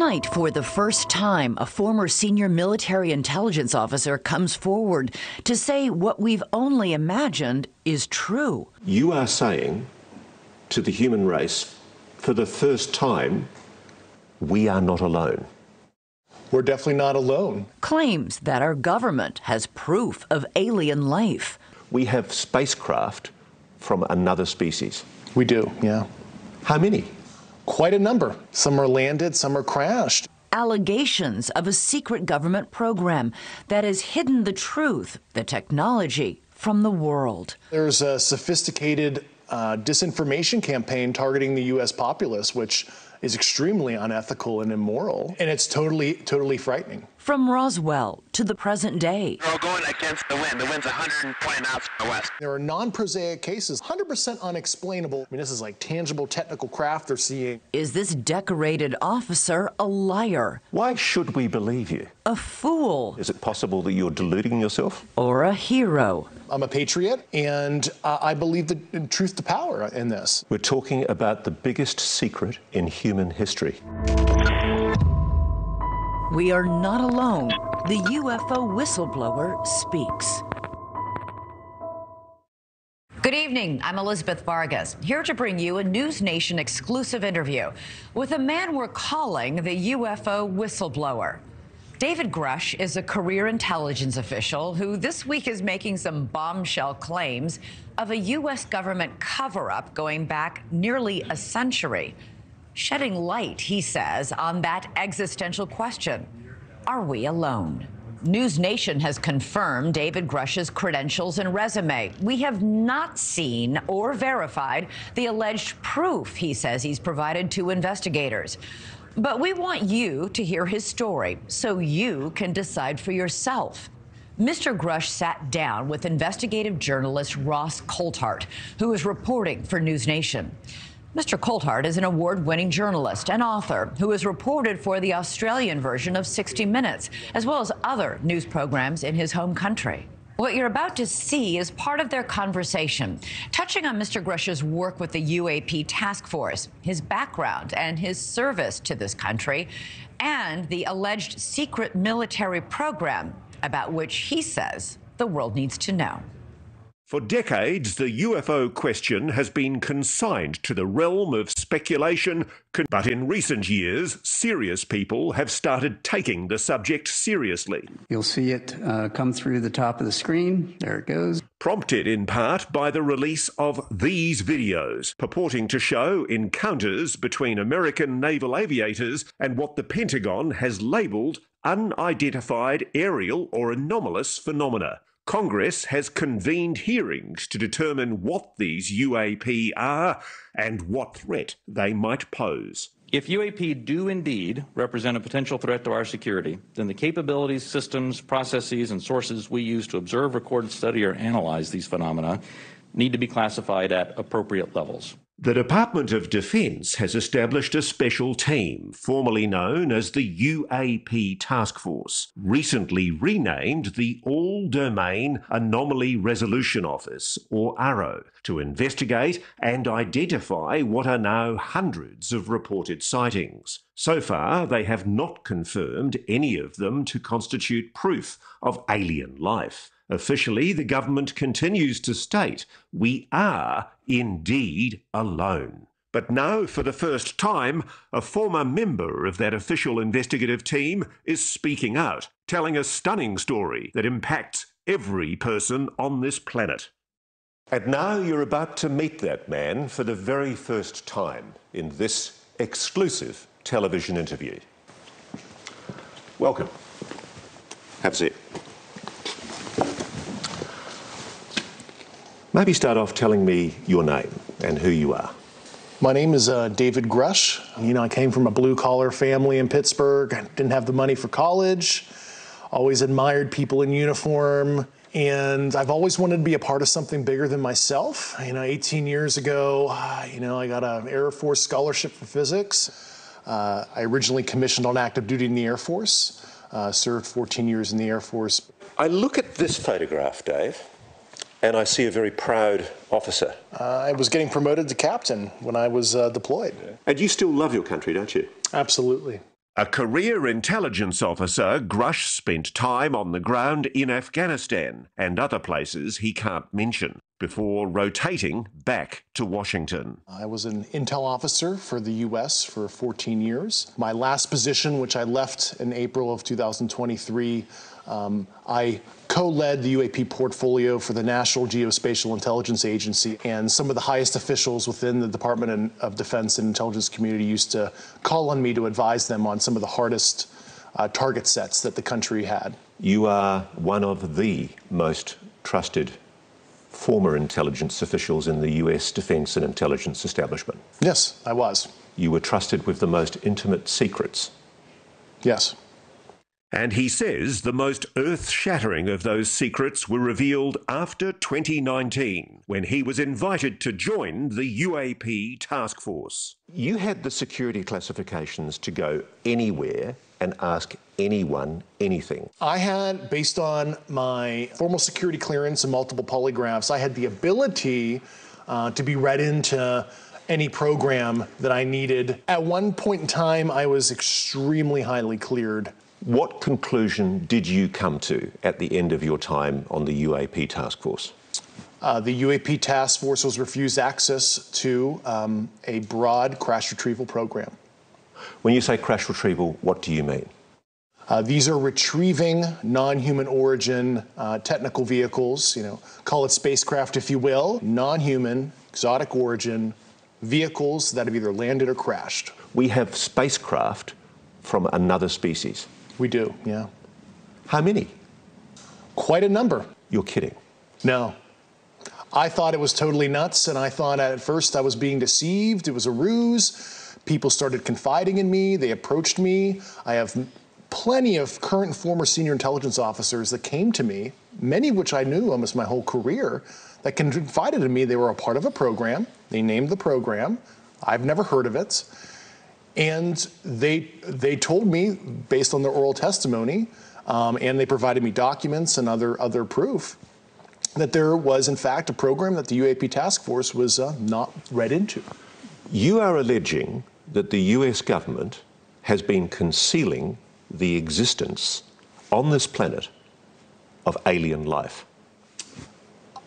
Tonight, for the first time, a former senior military intelligence officer comes forward to say what we've only imagined is true. You are saying to the human race, for the first time, we are not alone. We're definitely not alone. Claims that our government has proof of alien life. We have spacecraft from another species. We do, yeah. How many? Quite a number. Some are landed, some are crashed. Allegations of a secret government program that has hidden the truth, the technology, from the world. There's a sophisticated disinformation campaign targeting the U.S. populace, which is extremely unethical and immoral, and it's totally frightening. From Roswell to the present day. We're all going against the wind. The wind's 120 miles from the west. There are non-prosaic cases, 100% unexplainable. I mean, this is like tangible technical craft they're seeing. Is this decorated officer a liar? Why should we believe you? A fool? Is it possible that you're deluding yourself? Or a hero? I'm a patriot, and I believe the truth to power in this. We're talking about the biggest secret in human history. We are not alone. The UFO whistleblower speaks. Good evening. I'm Elizabeth Vargas, here to bring you a News Nation exclusive interview with a man we're calling the UFO whistleblower. David Grusch is a career intelligence official who this week is making some bombshell claims of a U.S. government cover-up going back nearly a century. Shedding light, he says, on that existential question. Are we alone? News Nation has confirmed David Grusch's credentials and resume. We have not seen or verified the alleged proof he says he's provided to investigators. But we want you to hear his story so you can decide for yourself. Mr. Grusch sat down with investigative journalist Ross Coulthart, who is reporting for News Nation. Mr. Coulthart is an award-winning journalist and author who has reported for the Australian version of 60 Minutes, as well as other news programs in his home country. What you're about to see is part of their conversation, touching on Mr. Grusch's work with the UAP task force, his background and his service to this country, and the alleged secret military program about which he says the world needs to know. For decades, the UFO question has been consigned to the realm of speculation, but in recent years, serious people have started taking the subject seriously. You'll see it come through the top of the screen. There it goes. Prompted in part by the release of these videos, purporting to show encounters between American naval aviators and what the Pentagon has labelled unidentified aerial or anomalous phenomena. Congress has convened hearings to determine what these UAP are and what threat they might pose. If UAP do indeed represent a potential threat to our security, then the capabilities, systems, processes, and sources we use to observe, record, study, or analyze these phenomena need to be classified at appropriate levels. The Department of Defense has established a special team, formerly known as the UAP Task Force, recently renamed the All-Domain Anomaly Resolution Office, or ARRO, to investigate and identify what are now hundreds of reported sightings. So far, they have not confirmed any of them to constitute proof of alien life. Officially, the government continues to state we are indeed alone. But now, for the first time, a former member of that official investigative team is speaking out, telling a stunning story that impacts every person on this planet. And now you're about to meet that man for the very first time in this exclusive television interview. Welcome. Have a seat. Maybe start off telling me your name and who you are. My name is David Grusch. You know, I came from a blue-collar family in Pittsburgh. I didn't have the money for college. Always admired people in uniform. And I've always wanted to be a part of something bigger than myself. You know, 18 years ago, I got an Air Force scholarship for physics. I originally commissioned on active duty in the Air Force. Served 14 years in the Air Force. I look at this photograph, Dave, and I see a very proud officer. I was getting promoted to captain when I was deployed. And you still love your country, don't you? Absolutely. A career intelligence officer, Grusch spent time on the ground in Afghanistan and other places he can't mention before rotating back to Washington. I was an intel officer for the U.S. for 14 years. My last position, which I left in April of 2023, I co-led the UAP portfolio for the National Geospatial Intelligence Agency, and some of the highest officials within the Department of Defense and intelligence community used to call on me to advise them on some of the hardest target sets that the country had. You are one of the most trusted former intelligence officials in the US defense and intelligence establishment. Yes, I was. You were trusted with the most intimate secrets. Yes. And he says the most earth-shattering of those secrets were revealed after 2019, when he was invited to join the UAP task force. You had the security classifications to go anywhere and ask anyone anything. I had, based on my formal security clearance and multiple polygraphs, I had the ability to be read into any program that I needed. At one point in time, I was extremely highly cleared. What conclusion did you come to at the end of your time on the UAP task force? The UAP task force was refused access to a broad crash retrieval program. When you say crash retrieval, what do you mean? These are retrieving non-human origin technical vehicles, call it spacecraft if you will, non-human, exotic origin vehicles that have either landed or crashed. We have spacecraft from another species. We do, yeah. How many? Quite a number. You're kidding. No. I thought it was totally nuts, and I thought at first I was being deceived. It was a ruse. People started confiding in me. They approached me. I have plenty of current and former senior intelligence officers that came to me, many of which I knew almost my whole career, that confided in me they were a part of a program. They named the program. I've never heard of it. And they told me, based on their oral testimony, and they provided me documents and other proof, that there was, in fact, a program that the UAP task force was not read into. You are alleging that the US government has been concealing the existence on this planet of alien life.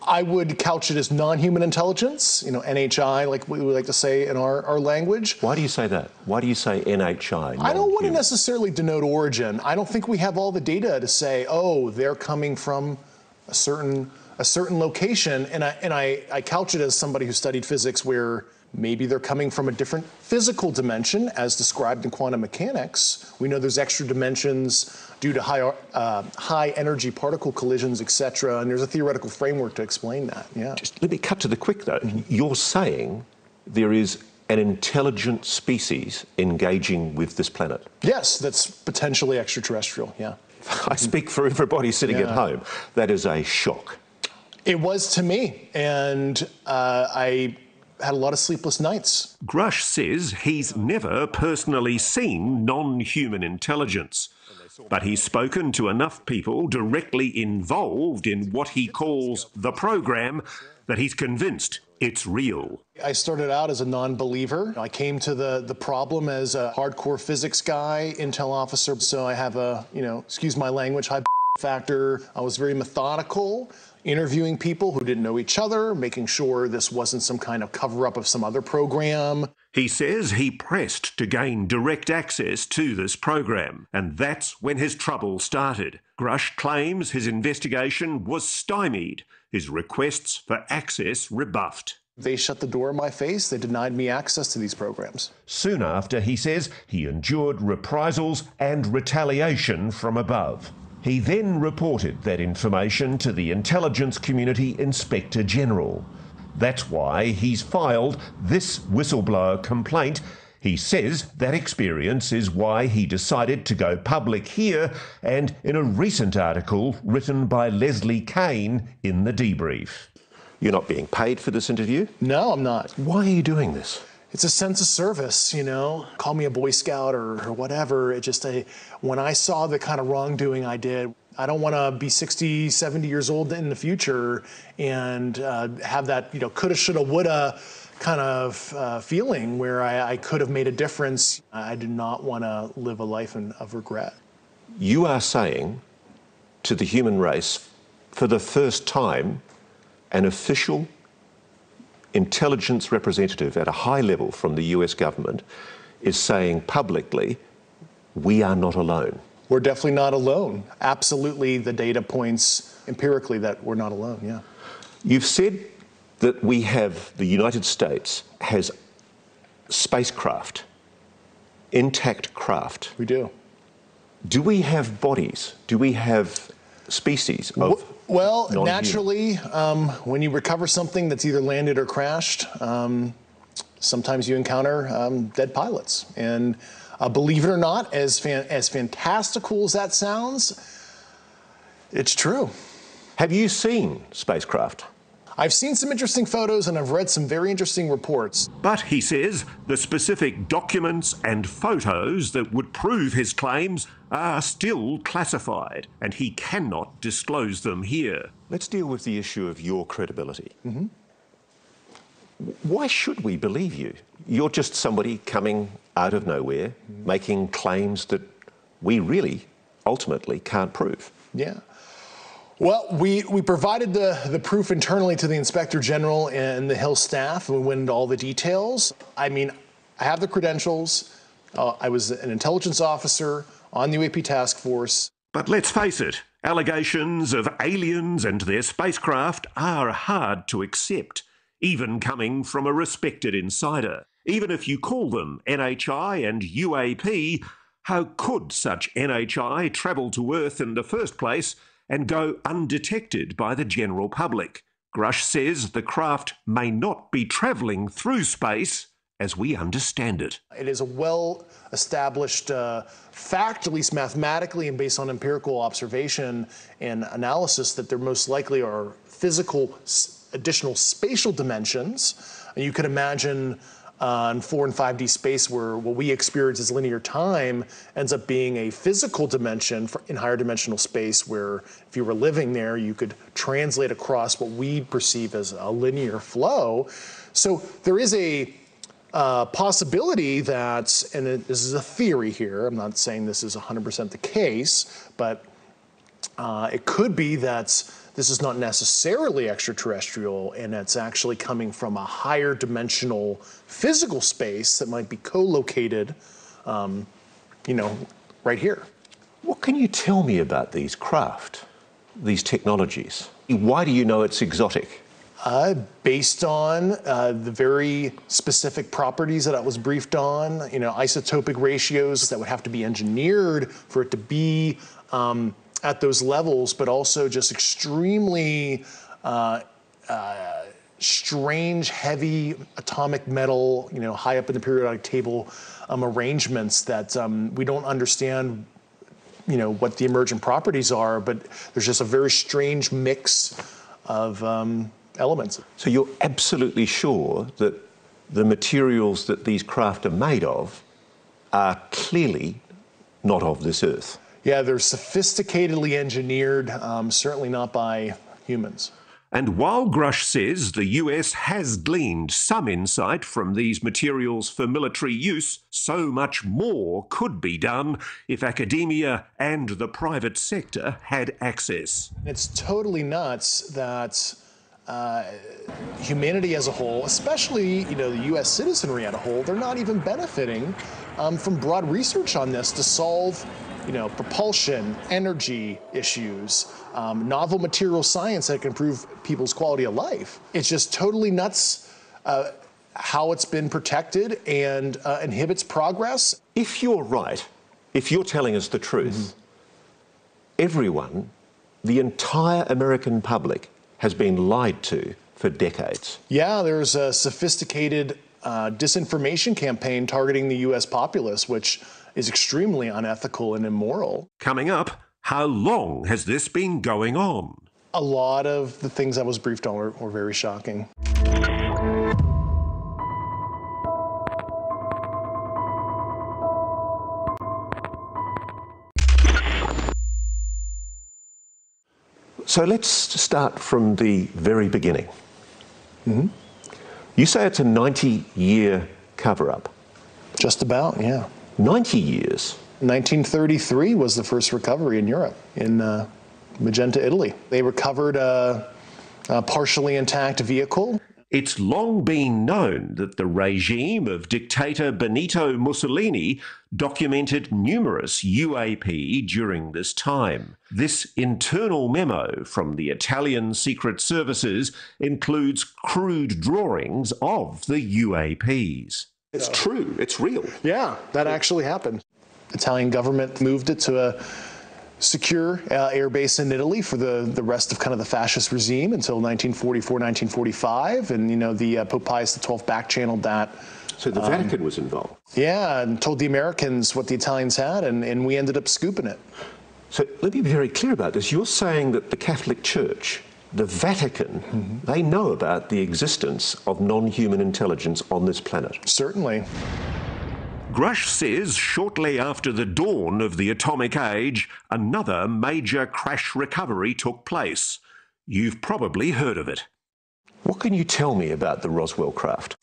I would couch it as non-human intelligence, NHI, like we would like to say in our language. Why do you say that? Why do you say NHI? I don't want to necessarily denote origin. I don't think we have all the data to say, oh, they're coming from a certain location, and I couch it as somebody who studied physics where maybe they're coming from a different physical dimension as described in quantum mechanics. We know there's extra dimensions due to high energy particle collisions, etc. And there's a theoretical framework to explain that, yeah. Just let me cut to the quick though. You're saying there is an intelligent species engaging with this planet? Yes, that's potentially extraterrestrial, yeah. I speak for everybody sitting at home. That is a shock. It was to me, and I had a lot of sleepless nights. Grusch says he's never personally seen non-human intelligence, but he's spoken to enough people directly involved in what he calls the program that he's convinced it's real. I started out as a non-believer. I came to the problem as a hardcore physics guy, intel officer, so I have a, excuse my language, high factor. I was very methodical, interviewing people who didn't know each other, making sure this wasn't some kind of cover-up of some other program. He says he pressed to gain direct access to this program, and that's when his trouble started. Grusch claims his investigation was stymied, his requests for access rebuffed. They shut the door in my face. They denied me access to these programs. Soon after, he says, he endured reprisals and retaliation from above. He then reported that information to the Intelligence Community Inspector General. That's why he's filed this whistleblower complaint. He says that experience is why he decided to go public here and in a recent article written by Leslie Kane in The Debrief. You're not being paid for this interview? No, I'm not. Why are you doing this? It's a sense of service, Call me a Boy Scout or whatever. It just, when I saw the kind of wrongdoing I did, I don't want to be 60, 70 years old in the future and have that, coulda, shoulda, woulda kind of feeling where I could have made a difference. I do not want to live a life of regret. You are saying to the human race, for the first time, an official intelligence representative at a high level from the US government is saying publicly, we are not alone. We're definitely not alone. Absolutely, the data points empirically that we're not alone, yeah. You've said that the United States has spacecraft, intact craft. We do. Do we have bodies? Do we have species of Well, non-human? naturally, when you recover something that's either landed or crashed, sometimes you encounter dead pilots. And believe it or not, as fantastical as that sounds, it's true. Have you seen spacecraft? I've seen some interesting photos and I've read some very interesting reports. But, he says, the specific documents and photos that would prove his claims are still classified, and he cannot disclose them here. Let's deal with the issue of your credibility. Mm-hmm. Why should we believe you? You're just somebody coming out of nowhere, making claims that we really, ultimately, can't prove. Yeah. Well, we provided the proof internally to the Inspector General and the Hill staff, and we went into all the details. I mean, I have the credentials. I was an intelligence officer on the UAP task force. But let's face it, allegations of aliens and their spacecraft are hard to accept, even coming from a respected insider. Even if you call them NHI and UAP, how could such NHI travel to Earth in the first place and go undetected by the general public? Grusch says the craft may not be travelling through space as we understand it. It is a well-established fact, at least mathematically and based on empirical observation and analysis, that there most likely are physical additional spatial dimensions. And you could imagine in 4 and 5D space where what we experience as linear time ends up being a physical dimension in higher dimensional space, where if you were living there, you could translate across what we perceive as a linear flow. So there is a possibility that, and this is a theory here, I'm not saying this is 100% the case, but it could be that this is not necessarily extraterrestrial, and it's actually coming from a higher dimensional physical space that might be co-located, right here. What can you tell me about these craft, these technologies? Why do you know it's exotic? Based on the very specific properties that I was briefed on, isotopic ratios that would have to be engineered for it to be at those levels, but also just extremely strange, heavy atomic metal, high up in the periodic table arrangements that we don't understand, what the emergent properties are, but there's just a very strange mix of elements. So you're absolutely sure that the materials that these craft are made of are clearly not of this Earth? Yeah, they're sophisticatedly engineered, certainly not by humans. And while Grusch says the US has gleaned some insight from these materials for military use, so much more could be done if academia and the private sector had access. It's totally nuts that humanity as a whole, especially the US citizenry as a whole, they're not even benefiting from broad research on this to solve propulsion, energy issues, novel material science that can improve people's quality of life. It's just totally nuts how it's been protected and inhibits progress. If you're right, if you're telling us the truth, everyone, the entire American public, has been lied to for decades. Yeah, there's a sophisticated disinformation campaign targeting the US populace, which is extremely unethical and immoral. Coming up, how long has this been going on? A lot of the things I was briefed on were very shocking. So let's start from the very beginning. You say it's a 90-year cover-up. Just about, yeah. 90 years? 1933 was the first recovery in Europe, in Magenta, Italy. They recovered a partially intact vehicle. It's long been known that the regime of dictator Benito Mussolini documented numerous UAP during this time. This internal memo from the Italian secret services includes crude drawings of the UAPs. It's true, it's real. Yeah, that actually happened. Italian government moved it to a secure air base in Italy for the rest of kind of the fascist regime until 1944, 1945, and the Pope Pius XII back-channeled that. So the Vatican was involved? Yeah, and told the Americans what the Italians had, and we ended up scooping it. So let me be very clear about this. You're saying that the Catholic Church, the Vatican, they know about the existence of non-human intelligence on this planet? Certainly. Grusch says shortly after the dawn of the atomic age, another major crash recovery took place. You've probably heard of it. What can you tell me about the Roswell craft?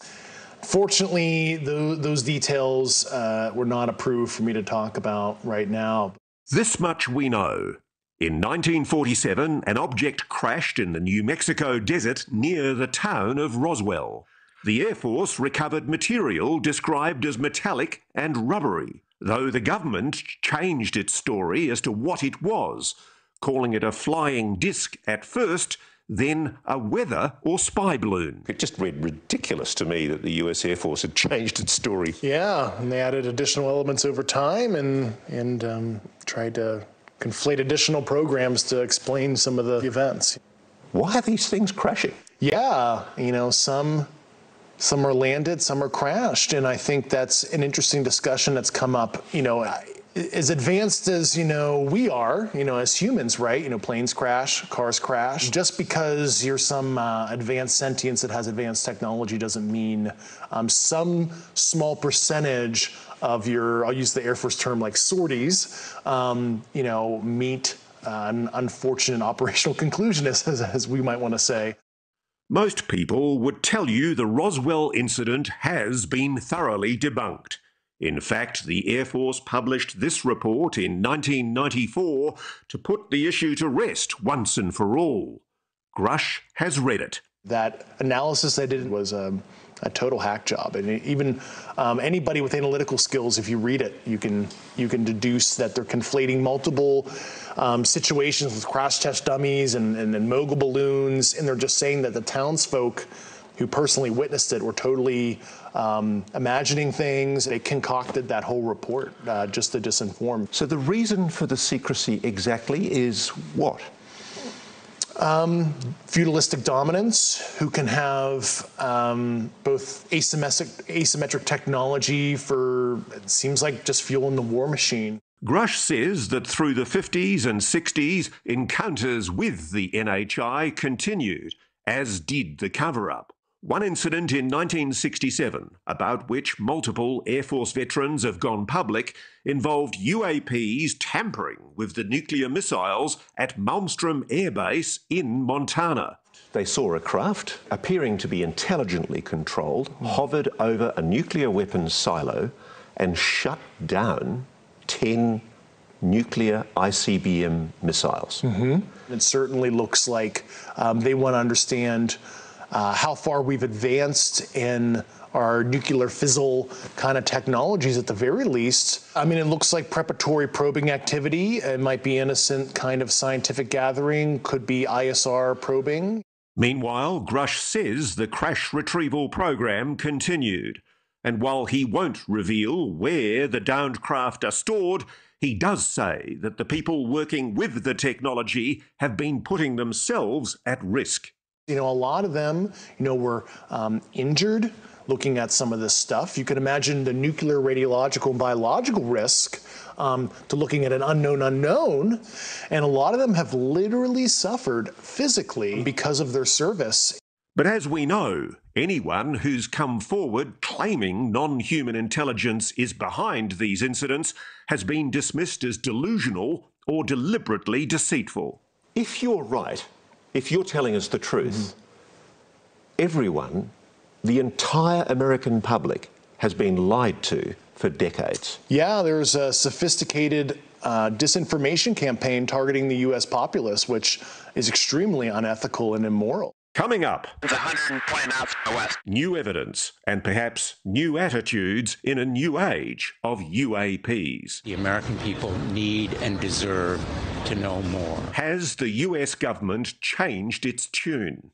Fortunately, those details were not approved for me to talk about right now. This much we know. In 1947, an object crashed in the New Mexico desert near the town of Roswell. The Air Force recovered material described as metallic and rubbery, though the government changed its story as to what it was, calling it a flying disc at first, then a weather or spy balloon. It just read ridiculous to me that the US Air Force had changed its story. Yeah, and they added additional elements over time and tried to conflate additional programs to explain some of the events. Why are these things crashing? Yeah, some are landed, some are crashed, and I think that's an interesting discussion that's come up, as advanced as, we are, as humans, right? Planes crash, cars crash. Just because you're some advanced sentience that has advanced technology doesn't mean some small percentage of your, I'll use the Air Force term like sorties, meet an unfortunate operational conclusion, as we might want to say. Most people would tell you the Roswell incident has been thoroughly debunked. In fact, the Air Force published this report in 1994 to put the issue to rest once and for all. Grusch has read it. That analysis I did was a total hack job, and even anybody with analytical skills, if you read it, you can deduce that they're conflating multiple situations with crash test dummies and mogul balloons, and they're just saying that the townsfolk who personally witnessed it were totally imagining things. They concocted that whole report just to disinform. So the reason for the secrecy exactly is what? Feudalistic dominance, who can have both asymmetric technology for, it seems like, just fueling the war machine. Grusch says that through the 50s and 60s, encounters with the NHI continued, as did the cover-up. One incident in 1967, about which multiple Air Force veterans have gone public, involved UAPs tampering with the nuclear missiles at Malmstrom Air Base in Montana. They saw a craft, appearing to be intelligently controlled, hovered over a nuclear weapons silo and shut down 10 nuclear ICBM missiles. It certainly looks like they want to understand how far we've advanced in our nuclear fizzle kind of technologies at the very least. I mean, it looks like preparatory probing activity. It might be innocent kind of scientific gathering, could be ISR probing. Meanwhile, Grusch says the crash retrieval program continued. And while he won't reveal where the downed craft are stored, he does say that the people working with the technology have been putting themselves at risk. A lot of them, were injured looking at some of this stuff. You can imagine the nuclear, radiological, and biological risk to looking at an unknown, and a lot of them have literally suffered physically because of their service. But as we know, anyone who's come forward claiming non-human intelligence is behind these incidents has been dismissed as delusional or deliberately deceitful. If you're right, if you're telling us the truth, everyone The entire American public has been lied to for decades. Yeah, there's a sophisticated disinformation campaign targeting the U.S. populace, which is extremely unethical and immoral. Coming up, It's 120 knots from the west. new evidence and perhaps new attitudes in a new age of UAPs. The American people need and deserve to know more. Has the US government changed its tune?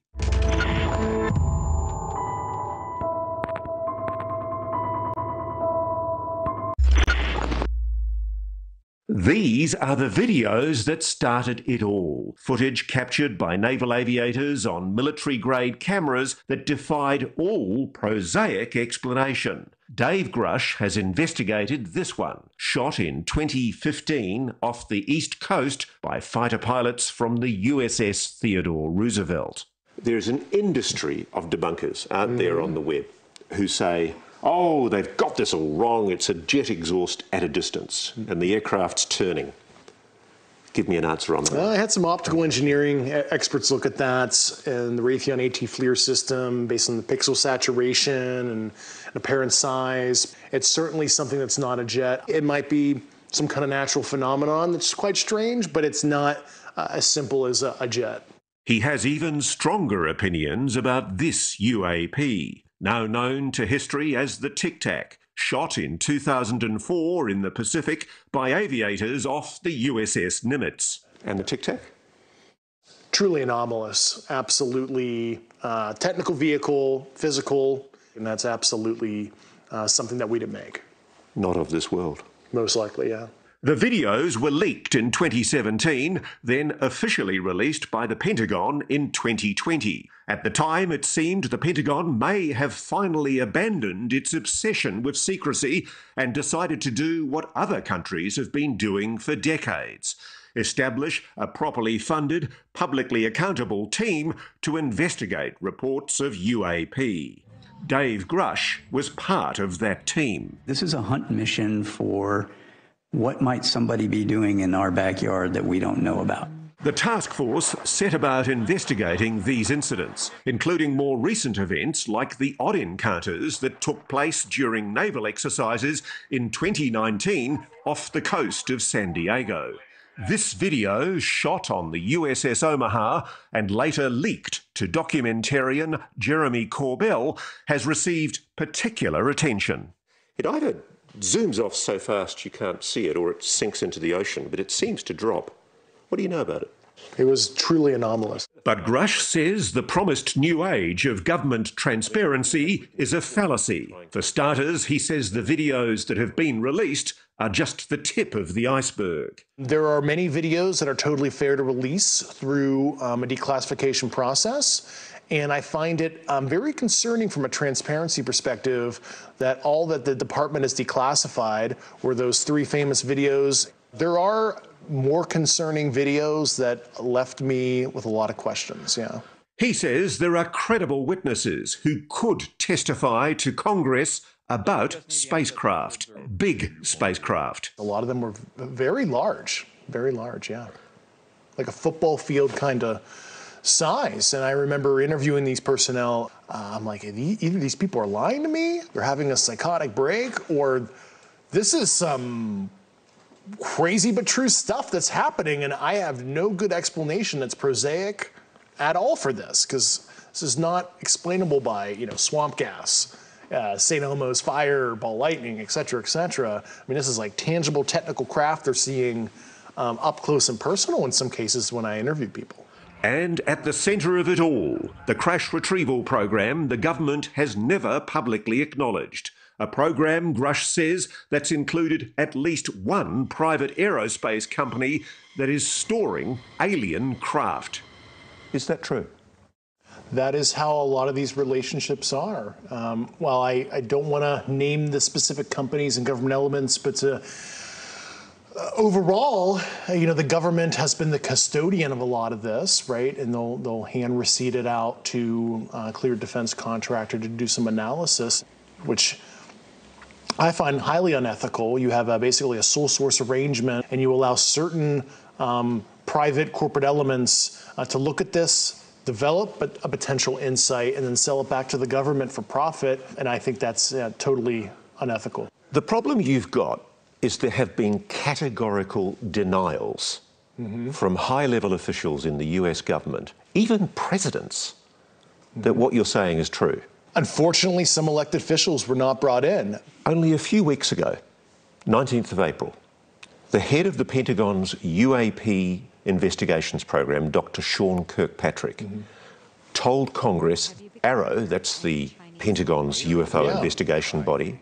These are the videos that started it all. Footage captured by naval aviators on military-grade cameras that defied all prosaic explanation. Dave Grusch has investigated this one, shot in 2015 off the East Coast by fighter pilots from the USS Theodore Roosevelt. There's an industry of debunkers out there on the web who say, oh, they've got this all wrong, it's a jet exhaust at a distance, and the aircraft's turning. Give me an answer on that. Well, I had some optical engineering experts look at that, and the Raytheon AT FLIR system, based on the pixel saturation and apparent size. It's certainly something that's not a jet. It might be some kind of natural phenomenon that's quite strange, but it's not as simple as a jet. He has even stronger opinions about this UAP, now known to history as the Tic Tac, shot in 2004 in the Pacific by aviators off the USS Nimitz. And the Tic Tac? Truly anomalous, absolutely technical vehicle, physical, and that's absolutely something that we didn't make. Not of this world. Most likely, yeah. The videos were leaked in 2017, then officially released by the Pentagon in 2020. At the time, it seemed the Pentagon may have finally abandoned its obsession with secrecy and decided to do what other countries have been doing for decades: establish a properly funded, publicly accountable team to investigate reports of UAP. Dave Grusch was part of that team. This is a hunt mission for what might somebody be doing in our backyard that we don't know about. The task force set about investigating these incidents, including more recent events like the odd encounters that took place during naval exercises in 2019 off the coast of San Diego. This video, shot on the USS Omaha and later leaked to documentarian Jeremy Corbell, has received particular attention. It either zooms off so fast you can't see it or it sinks into the ocean, but it seems to drop. What do you know about it? It was truly anomalous. But Grusch says the promised new age of government transparency is a fallacy. For starters, he says the videos that have been released are just the tip of the iceberg. There are many videos that are totally fair to release through a declassification process. And I find it very concerning from a transparency perspective that all that the department has declassified were those 3 famous videos. There are more concerning videos that left me with a lot of questions, yeah. He says there are credible witnesses who could testify to Congress about spacecraft, big spacecraft. A lot of them were very large, yeah. Like a football field kind of size. And I remember interviewing these personnel. I'm like, either these people are lying to me, they're having a psychotic break, or this is some crazy but true stuff that's happening, and I have no good explanation that's prosaic at all for this, because this is not explainable by, swamp gas, St. Elmo's fire, ball lightning, et cetera, et cetera. I mean, this is like tangible technical craft they're seeing up close and personal in some cases when I interview people. And at the centre of it all, the crash retrieval program the government has never publicly acknowledged. A program, Grusch says, that's included at least one private aerospace company that is storing alien craft. Is that true? That is how a lot of these relationships are. While I don't want to name the specific companies and government elements, but overall, the government has been the custodian of a lot of this, right? And they'll hand receipt it out to a cleared defense contractor to do some analysis, which I find highly unethical. You have basically a sole source arrangement, and you allow certain private corporate elements to look at this, develop a potential insight and then sell it back to the government for profit. And I think that's totally unethical. The problem you've got is there have been categorical denials from high-level officials in the US government, even presidents, that what you're saying is true. Unfortunately, some elected officials were not brought in. Only a few weeks ago, 19th of April, the head of the Pentagon's UAP investigations program, Dr. Sean Kirkpatrick, told Congress AARO, that's the Pentagon's UFO investigation body,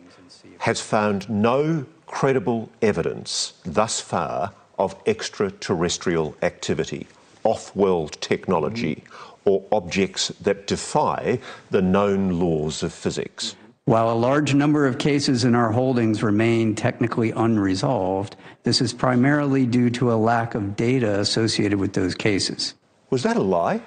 has found no credible evidence thus far of extraterrestrial activity, off-world technology, or objects that defy the known laws of physics. While a large number of cases in our holdings remain technically unresolved, this is primarily due to a lack of data associated with those cases. Was that a lie?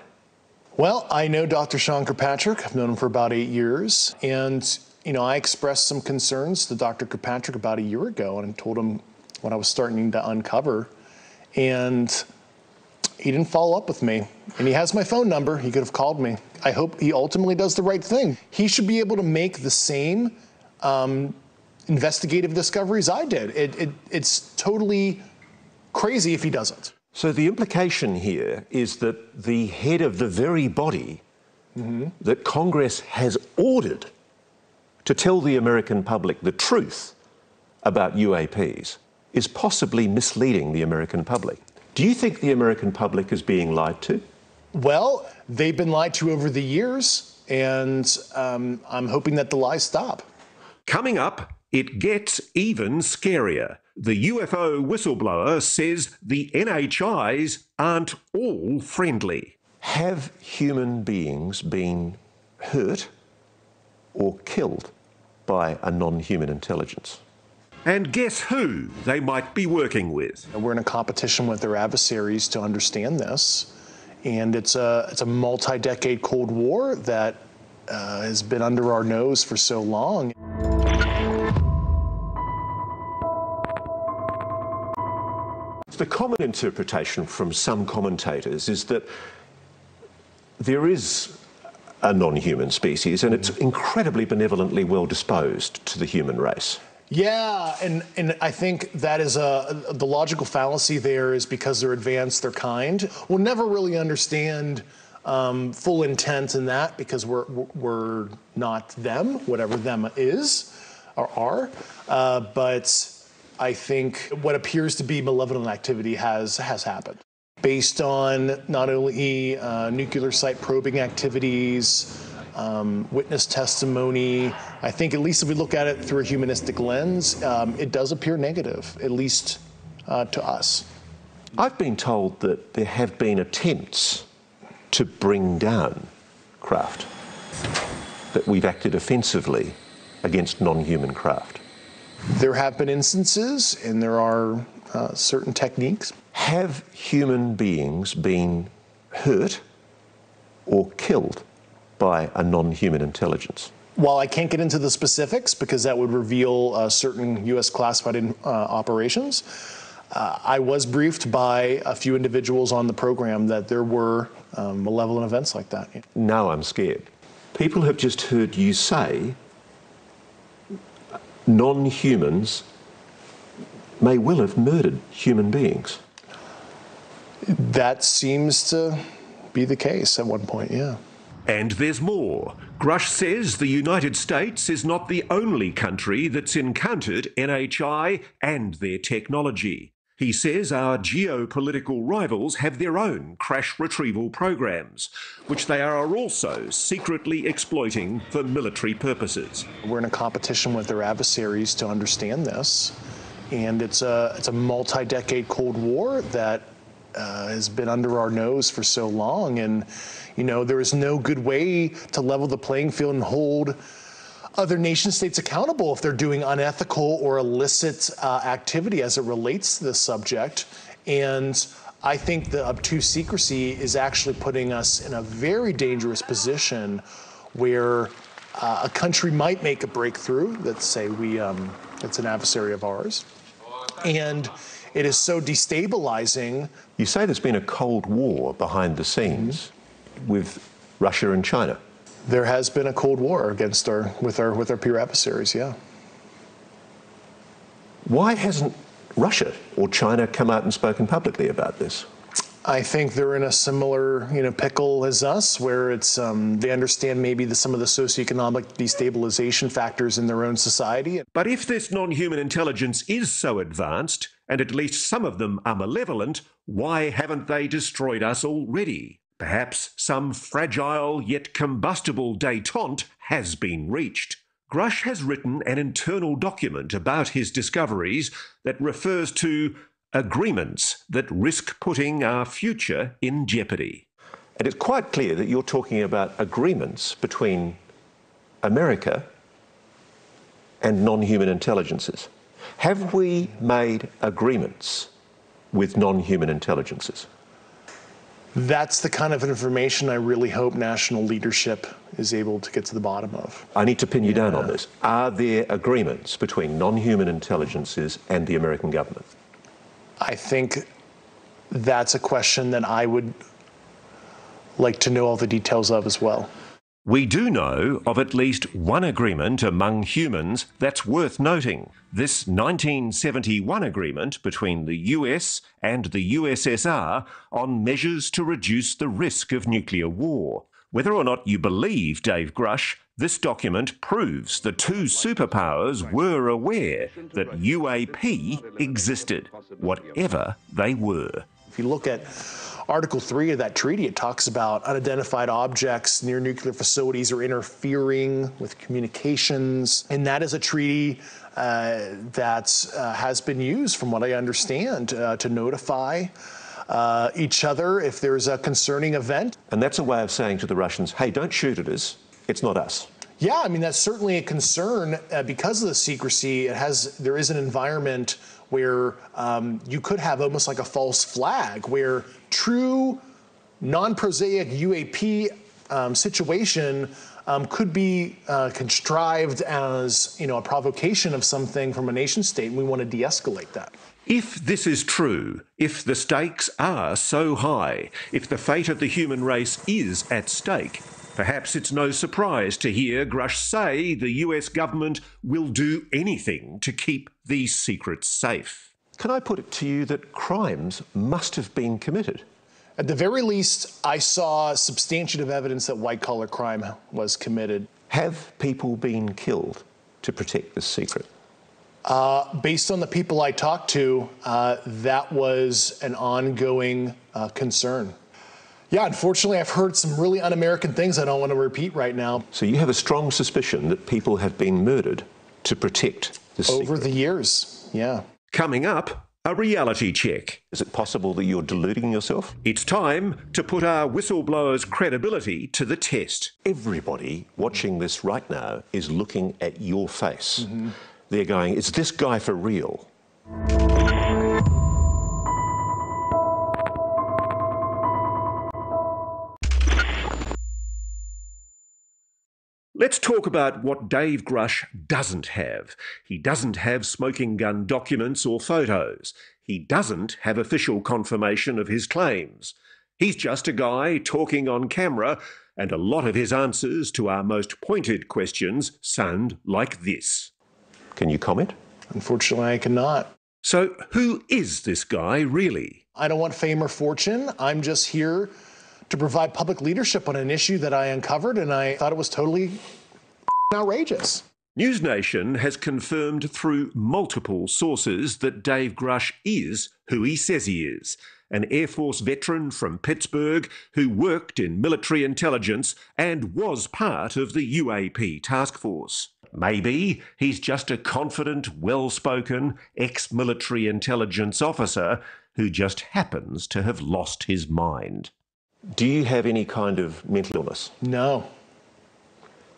Well, I know Dr. Sean Kirkpatrick. I've known him for about 8 years. And, I expressed some concerns to Dr. Kirkpatrick about a year ago and told him what I was starting to uncover. And he didn't follow up with me. And he has my phone number. He could have called me. I hope he ultimately does the right thing. He should be able to make the same investigative discoveries I did. It's totally crazy if he doesn't. So the implication here is that the head of the very body that Congress has ordered to tell the American public the truth about UAPs is possibly misleading the American public. Do you think the American public is being lied to? Well, they've been lied to over the years, and I'm hoping that the lies stop. Coming up, it gets even scarier. The UFO whistleblower says the NHIs aren't all friendly. Have human beings been hurt or killed by a non-human intelligence? And guess who they might be working with? We're in a competition with their adversaries to understand this, and it's a multi-decade Cold War that has been under our nose for so long. The common interpretation from some commentators is that there is a non-human species and it's incredibly benevolently well disposed to the human race. Yeah, and I think that is the logical fallacy there is because they're advanced, they're kind. We'll never really understand full intent in that because we're not them, whatever them is or are. But I think what appears to be malevolent activity has happened. Based on not only nuclear site probing activities, witness testimony, I think at least if we look at it through a humanistic lens, it does appear negative, at least to us. I've been told that there have been attempts to bring down craft, that we've acted offensively against non-human craft. There have been instances, and there are certain techniques. Have human beings been hurt or killed by a non-human intelligence? While I can't get into the specifics because that would reveal certain U.S. classified operations, I was briefed by a few individuals on the program that there were malevolent events like that. Now I'm scared. People have just heard you say non-humans may well have murdered human beings. That seems to be the case at one point, yeah. And there's more. Grusch says the United States is not the only country that's encountered NHI and their technology. He says our geopolitical rivals have their own crash retrieval programs, which they are also secretly exploiting for military purposes. We're in a competition with their adversaries to understand this, and it's a multi-decade Cold War that has been under our nose for so long, and there is no good way to level the playing field and hold other nation states accountable if they're doing unethical or illicit activity as it relates to this subject. And I think the obtuse secrecy is actually putting us in a very dangerous position where a country might make a breakthrough. Let's say it's an adversary of ours. And it is so destabilizing. You say there's been a Cold War behind the scenes. with Russia and China? There has been a Cold War with our peer adversaries, yeah. Why hasn't Russia or China come out and spoken publicly about this? I think they're in a similar, pickle as us, where it's they understand maybe some of the socioeconomic destabilization factors in their own society. But if this non-human intelligence is so advanced, and at least some of them are malevolent, why haven't they destroyed us already? Perhaps some fragile yet combustible détente has been reached. Grusch has written an internal document about his discoveries that refers to agreements that risk putting our future in jeopardy. And it's quite clear that you're talking about agreements between America and non-human intelligences. Have we made agreements with non-human intelligences? That's the kind of information I really hope national leadership is able to get to the bottom of. I need to pin you down on this. Are there agreements between non-human intelligences and the American government? I think that's a question that I would like to know all the details of as well. We do know of at least one agreement among humans that's worth noting. This 1971 agreement between the US and the USSR on measures to reduce the risk of nuclear war. Whether or not you believe Dave Grusch, this document proves the two superpowers were aware that UAP existed, whatever they were. If you look at Article 3 of that treaty, it talks about unidentified objects near nuclear facilities or interfering with communications. And that is a treaty that has been used, from what I understand, to notify each other if there's a concerning event. And that's a way of saying to the Russians, hey, don't shoot at us, it's not us. Yeah, I mean, that's certainly a concern because of the secrecy. There is an environment where you could have almost like a false flag, where true non-prosaic UAP situation could be contrived as a provocation of something from a nation state, and we want to de-escalate that. If this is true, if the stakes are so high, if the fate of the human race is at stake, perhaps it's no surprise to hear Grusch say the US government will do anything to keep these secrets safe. Can I put it to you that crimes must have been committed? At the very least, I saw substantive evidence that white-collar crime was committed. Have people been killed to protect this secret? Based on the people I talked to, that was an ongoing concern. Yeah, unfortunately, I've heard some really un-American things I don't want to repeat right now. So you have a strong suspicion that people have been murdered to protect this secret? Over the years, yeah. Coming up, a reality check. Is it possible that you're deluding yourself? It's time to put our whistleblower's credibility to the test. Everybody watching this right now is looking at your face. Mm-hmm. They're going, is this guy for real? Let's talk about what Dave Grusch doesn't have. He doesn't have smoking gun documents or photos. He doesn't have official confirmation of his claims. He's just a guy talking on camera, and a lot of his answers to our most pointed questions sound like this. Can you comment? Unfortunately, I cannot. So who is this guy really? I don't want fame or fortune. I'm just here to provide public leadership on an issue that I uncovered, and I thought it was totally outrageous. News Nation has confirmed through multiple sources that Dave Grusch is who he says he is, an Air Force veteran from Pittsburgh who worked in military intelligence and was part of the UAP task force. Maybe he's just a confident, well-spoken, ex-military intelligence officer who just happens to have lost his mind. Do you have any kind of mental illness? No.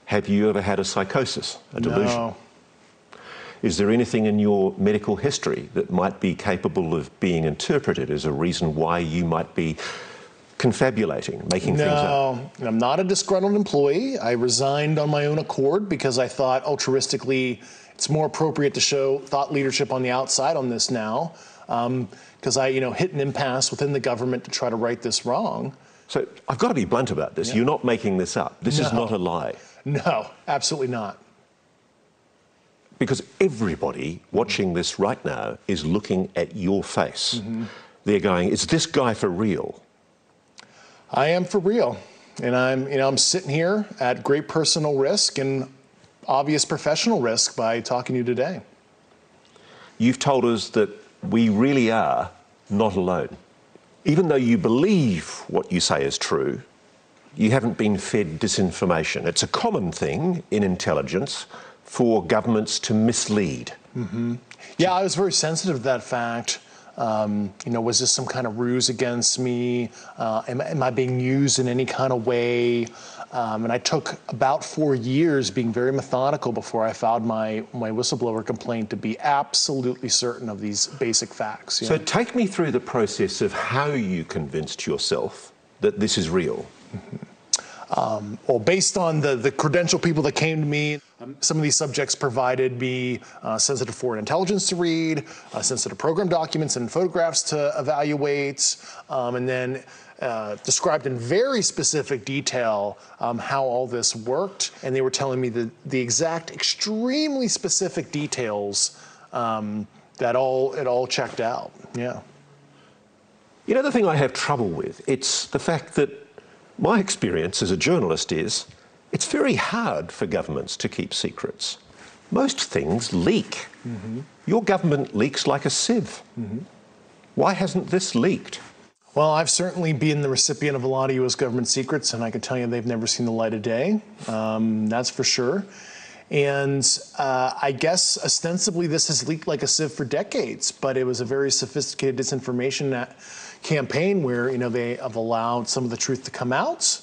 Have you ever had a psychosis, a delusion? No. Is there anything in your medical history that might be capable of being interpreted as a reason why you might be confabulating, making things up? No, I'm not a disgruntled employee. I resigned on my own accord because I thought altruistically it's more appropriate to show thought leadership on the outside on this now, because I hit an impasse within the government to try to right this wrong. So I've got to be blunt about this. You're not making this up. This is not a lie. No, absolutely not. Because everybody watching this right now is looking at your face. They're going, is this guy for real? I am for real. And I'm sitting here at great personal risk and obvious professional risk by talking to you today. You've told us that we really are not alone. Even though you believe what you say is true, you haven't been fed disinformation. It's a common thing in intelligence for governments to mislead. Yeah, I was very sensitive to that fact. Was this some kind of ruse against me? Am I being used in any kind of way? And I took about 4 years being very methodical before I filed my whistleblower complaint to be absolutely certain of these basic facts. So take me through the process of how you convinced yourself that this is real. Well, based on the credentialed people that came to me, some of these subjects provided me sensitive foreign intelligence to read, sensitive program documents and photographs to evaluate, and then described in very specific detail how all this worked. And they were telling me the exact, extremely specific details that it all checked out. Yeah. You know, the thing I have trouble with, it's the fact that my experience as a journalist is it's very hard for governments to keep secrets. Most things leak. Your government leaks like a sieve. Why hasn't this leaked? Well, I've certainly been the recipient of a lot of U.S. government secrets, and I can tell you they've never seen the light of day. That's for sure. And I guess ostensibly this has leaked like a sieve for decades, but it was a very sophisticated disinformation campaign where they have allowed some of the truth to come out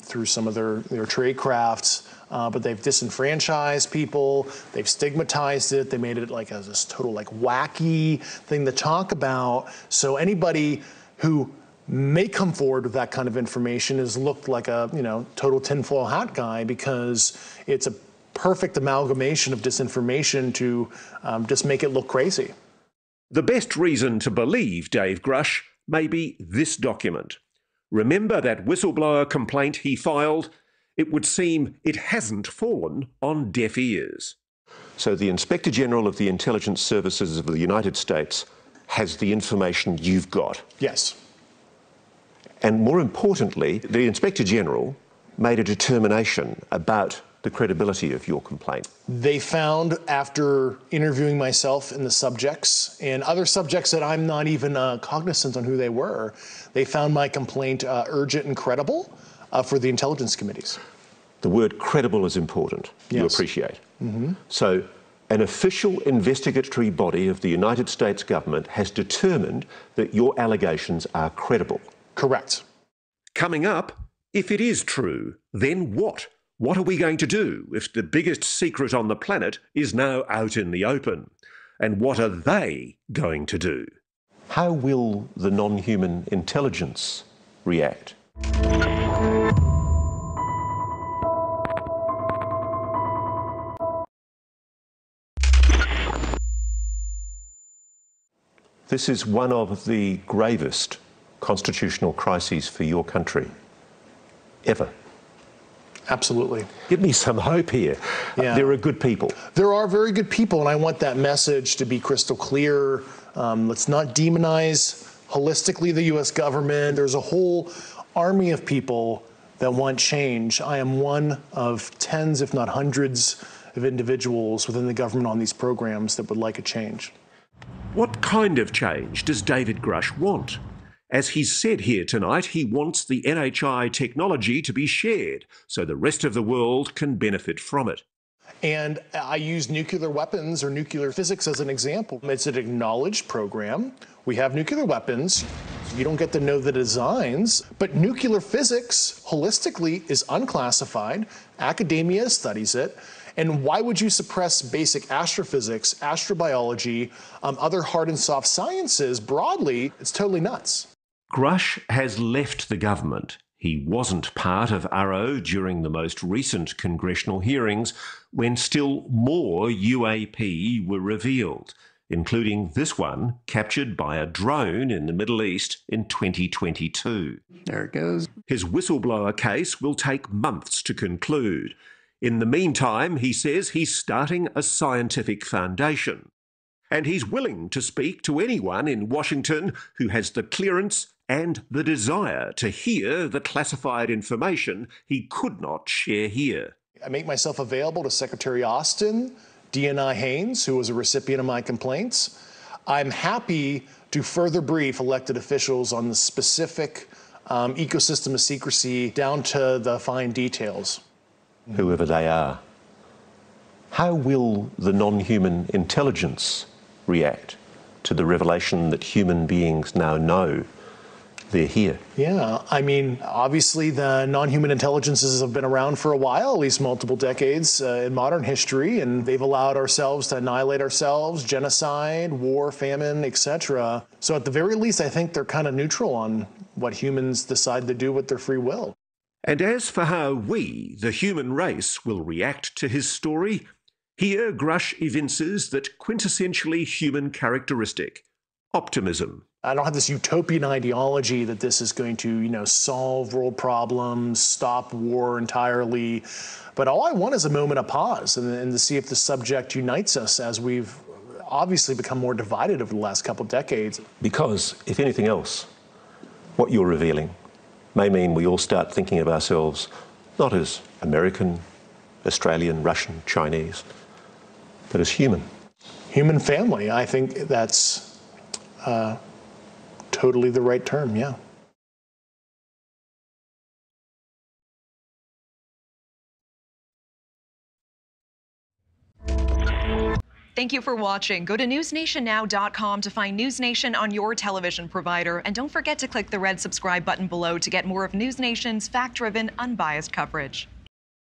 through some of their trade crafts, but they've disenfranchised people, they've stigmatized it, they made it like this total wacky thing to talk about. So anybody who may come forward with that kind of information is looked like a total tinfoil hat guy, because it's a perfect amalgamation of disinformation to just make it look crazy. The best reason to believe Dave Grusch may be this document. Remember that whistleblower complaint he filed? It would seem it hasn't fallen on deaf ears. So the Inspector General of the Intelligence Services of the United States has the information you've got. Yes. And more importantly, the Inspector General made a determination about the credibility of your complaint. They found, after interviewing myself and the subjects and other subjects that I'm not even cognizant on who they were, they found my complaint urgent and credible for the intelligence committees. The word credible is important. Yes. You appreciate. So an official investigatory body of the United States government has determined that your allegations are credible. Correct. Coming up, if it is true, then what? What are we going to do if the biggest secret on the planet is now out in the open? And what are they going to do? How will the non-human intelligence react? This is one of the gravest constitutional crises for your country ever. Absolutely. Give me some hope here. Yeah. There are good people. There are very good people, and I want that message to be crystal clear. Let's not demonize holistically the U.S. government. There's a whole army of people that want change. I am one of tens, if not hundreds, of individuals within the government on these programs that would like a change. What kind of change does David Grusch want? As he's said here tonight, he wants the NHI technology to be shared so the rest of the world can benefit from it. And I use nuclear weapons or nuclear physics as an example. It's an acknowledged program. We have nuclear weapons. You don't get to know the designs, but nuclear physics holistically is unclassified. Academia studies it. And why would you suppress basic astrophysics, astrobiology, other hard and soft sciences broadly? It's totally nuts. Grusch has left the government. He wasn't part of RO during the most recent congressional hearings when still more UAP were revealed. including this one captured by a drone in the Middle East in 2022. There it goes. His whistleblower case will take months to conclude. In the meantime, he says he's starting a scientific foundation. And he's willing to speak to anyone in Washington who has the clearance and the desire to hear the classified information he could not share here. I make myself available to Secretary Austin, DNI Haynes, who was a recipient of my complaints. I'm happy to further brief elected officials on the specific ecosystem of secrecy down to the fine details. Whoever they are. How will the non-human intelligence react to the revelation that human beings now know they're here? Yeah, I mean, obviously the non-human intelligences have been around for a while, at least multiple decades in modern history, and they've allowed ourselves to annihilate ourselves, genocide, war, famine, etc. So at the very least, I think they're kind of neutral on what humans decide to do with their free will. And as for how we, the human race, will react to his story, here Grusch evinces that quintessentially human characteristic, optimism. I don't have this utopian ideology that this is going to, solve world problems, stop war entirely. But all I want is a moment of pause and to see if the subject unites us, as we've obviously become more divided over the last couple of decades. Because, if anything else, what you're revealing may mean we all start thinking of ourselves not as American, Australian, Russian, Chinese, but as human. Human family. I think that's totally the right term, yeah. Thank you for watching. Go to newsnationnow.com to find News Nation on your television provider. And don't forget to click the red subscribe button below to get more of News Nation's fact-driven, unbiased coverage.